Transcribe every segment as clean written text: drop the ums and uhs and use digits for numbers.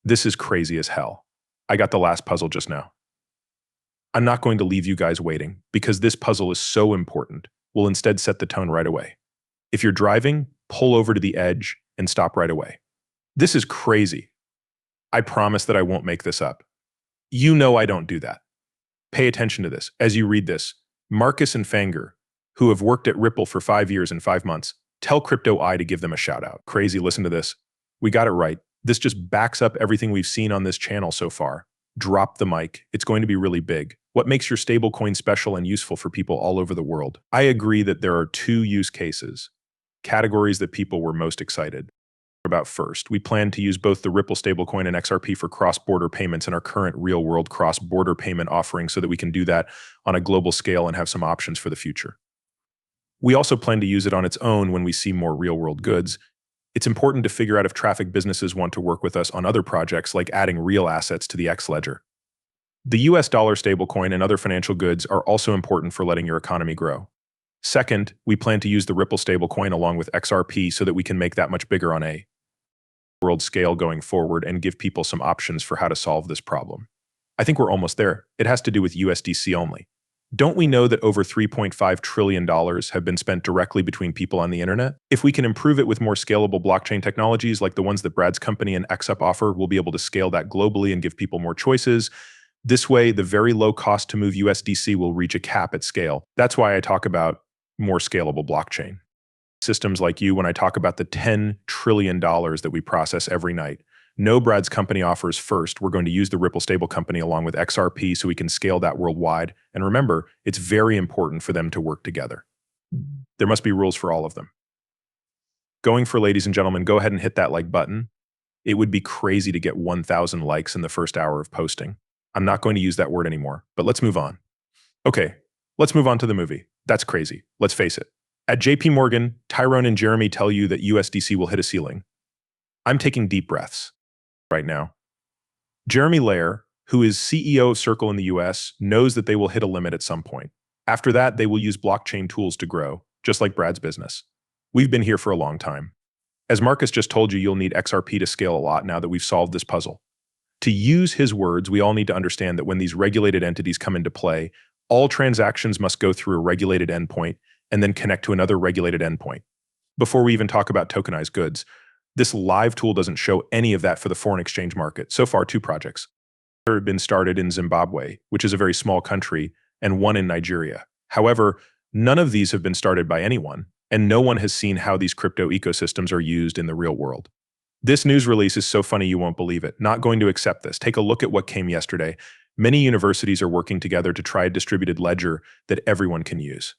This is crazy as hell. I got the last puzzle just now. I'm not going to leave you guys waiting because this puzzle is so important. We'll instead set the tone right away. If you're driving, pull over to the edge and stop right away. This is crazy. I promise that I won't make this up. You know I don't do that. Pay attention to this. As you read this, Marcus and Fanger, who have worked at Ripple for 5 years and 5 months, tell Crypto Eye to give them a shout out. Crazy, listen to this. We got it right. This just backs up everything we've seen on this channel so far. Drop the mic. It's going to be really big. What makes your stablecoin special and useful for people all over the world? I agree that there are 2 use cases, categories that people were most excited about. First, we plan to use both the Ripple stablecoin and XRP for cross-border payments in our current real-world cross-border payment offering so that we can do that on a global scale and have some options for the future. We also plan to use it on its own when we see more real-world goods. It's important to figure out if traffic businesses want to work with us on other projects like adding real assets to the X ledger. The US dollar stablecoin and other financial goods are also important for letting your economy grow. Second, we plan to use the Ripple stablecoin along with XRP so that we can make that much bigger on a world scale going forward and give people some options for how to solve this problem. I think we're almost there. It has to do with USDC only. Don't we know that over $3.5 trillion have been spent directly between people on the internet? If we can improve it with more scalable blockchain technologies like the ones that Brad's company and XUp offer, we'll be able to scale that globally and give people more choices. This way, the very low cost to move USDC will reach a cap at scale. That's why I talk about more scalable blockchain systems like you when I talk about the $10 trillion that we process every night. No, Brad's company offers first. We're going to use the Ripple stable company along with XRP so we can scale that worldwide. And remember, it's very important for them to work together. There must be rules for all of them. Going for, ladies and gentlemen, go ahead and hit that like button. It would be crazy to get 1,000 likes in the first hour of posting. I'm not going to use that word anymore, but let's move on. Okay, let's move on to the movie. That's crazy. Let's face it. At JP Morgan, Tyrone and Jeremy tell you that USDC will hit a ceiling. I'm taking deep breaths right now. Jeremy Lair, who is CEO of Circle in the US, knows that they will hit a limit at some point. After that, they will use blockchain tools to grow, just like Brad's business. We've been here for a long time. As Marcus just told you, you'll need XRP to scale a lot now that we've solved this puzzle. To use his words, we all need to understand that when these regulated entities come into play, all transactions must go through a regulated endpoint and then connect to another regulated endpoint. Before we even talk about tokenized goods, this live tool doesn't show any of that for the foreign exchange market. So far, 2 projects have been started in Zimbabwe, which is a very small country, and 1 in Nigeria. However, none of these have been started by anyone, and no one has seen how these crypto ecosystems are used in the real world. This news release is so funny you won't believe it. Not going to accept this. Take a look at what came yesterday. Many universities are working together to try a distributed ledger that everyone can use.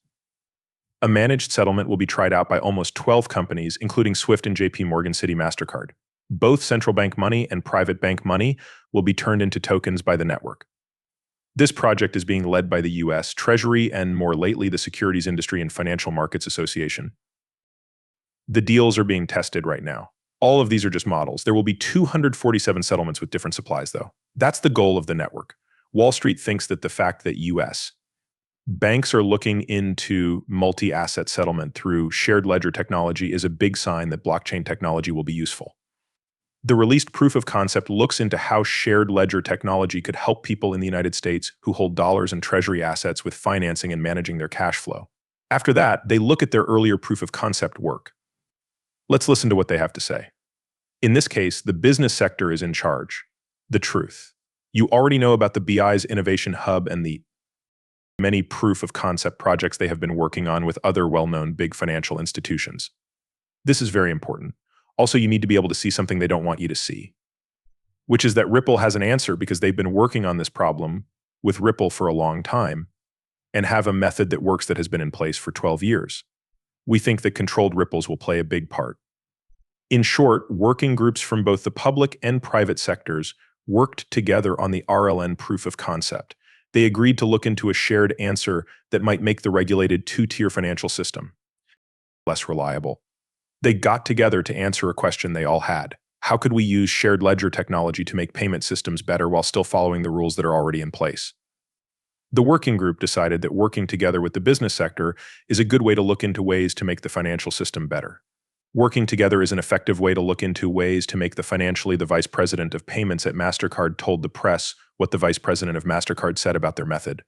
A managed settlement will be tried out by almost 12 companies, including Swift and JP Morgan City MasterCard. Both central bank money and private bank money will be turned into tokens by the network. This project is being led by the US Treasury and, more lately, the Securities Industry and Financial Markets Association. The deals are being tested right now. All of these are just models. There will be 247 settlements with different supplies, though. That's the goal of the network. Wall Street thinks that the fact that US banks are looking into multi-asset settlement through shared ledger technology is a big sign that blockchain technology will be useful. The released proof of concept looks into how shared ledger technology could help people in the United States who hold dollars and treasury assets with financing and managing their cash flow. After that, they look at their earlier proof of concept work. Let's listen to what they have to say. In this case, the business sector is in charge. The truth. You already know about the BI's Innovation Hub and the many proof of concept projects they have been working on with other well-known big financial institutions. This is very important. Also, you need to be able to see something they don't want you to see, which is that Ripple has an answer because they've been working on this problem with Ripple for a long time and have a method that works that has been in place for 12 years. We think that controlled ripples will play a big part. In short, working groups from both the public and private sectors worked together on the RLN proof of concept. They agreed to look into a shared answer that might make the regulated 2-tier financial system less reliable. They got together to answer a question they all had. How could we use shared ledger technology to make payment systems better while still following the rules that are already in place? The working group decided that working together with the business sector is a good way to look into ways to make the financial system better. Working together is an effective way to look into ways to make the vice president of payments at MasterCard told the press what the vice president of MasterCard said about their method.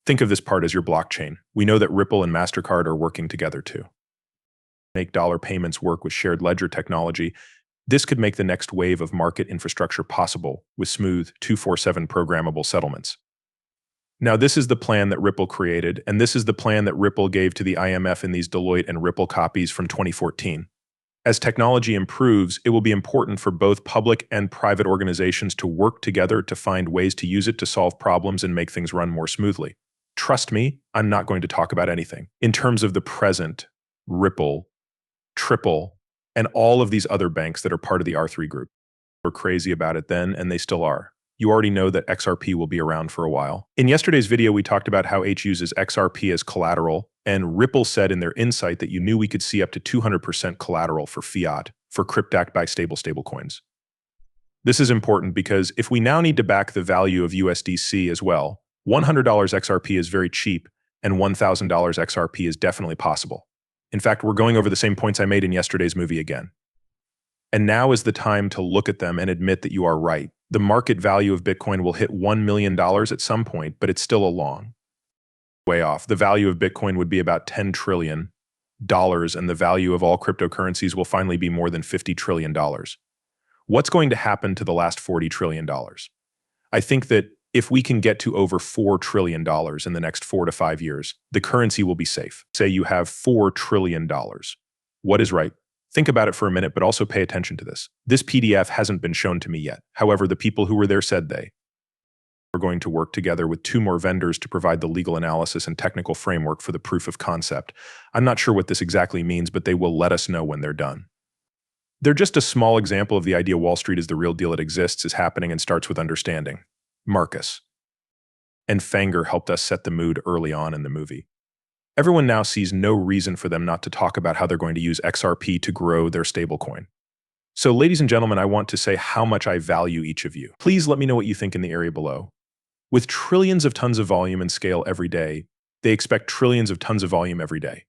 Think of this part as your blockchain. We know that Ripple and MasterCard are working together too. Make dollar payments work with shared ledger technology. This could make the next wave of market infrastructure possible with smooth 247 programmable settlements. Now, this is the plan that Ripple created, and this is the plan that Ripple gave to the IMF in these Deloitte and Ripple copies from 2014. As technology improves, it will be important for both public and private organizations to work together to find ways to use it to solve problems and make things run more smoothly. Trust me, I'm not going to talk about anything. In terms of the present, Ripple, Triple, and all of these other banks that are part of the R3 group were crazy about it then, and they still are. You already know that XRP will be around for a while. In yesterday's video, we talked about how H uses XRP as collateral, and Ripple said in their insight that you knew we could see up to 200% collateral for fiat for crypto-backed by stablecoins. This is important because if we now need to back the value of USDC as well, $100 XRP is very cheap, and $1,000 XRP is definitely possible. In fact, we're going over the same points I made in yesterday's movie again. And now is the time to look at them and admit that you are right. The market value of Bitcoin will hit $1 million at some point, but it's still a long way off. The value of Bitcoin would be about $10 trillion, and the value of all cryptocurrencies will finally be more than $50 trillion. What's going to happen to the last $40 trillion? I think that if we can get to over $4 trillion in the next 4 to 5 years, the currency will be safe. Say you have $4 trillion. What is right? Think about it for a minute, but also pay attention to this. This PDF hasn't been shown to me yet. However, the people who were there said they are going to work together with 2 more vendors to provide the legal analysis and technical framework for the proof of concept. I'm not sure what this exactly means, but they will let us know when they're done. They're just a small example of the idea Wall Street is the real deal. It exists, is happening, and starts with understanding. Marcus and Fanger helped us set the mood early on in the movie. Everyone now sees no reason for them not to talk about how they're going to use XRP to grow their stablecoin. So, ladies and gentlemen, I want to say how much I value each of you. Please let me know what you think in the area below. With trillions of tons of volume and scale every day, they expect trillions of tons of volume every day.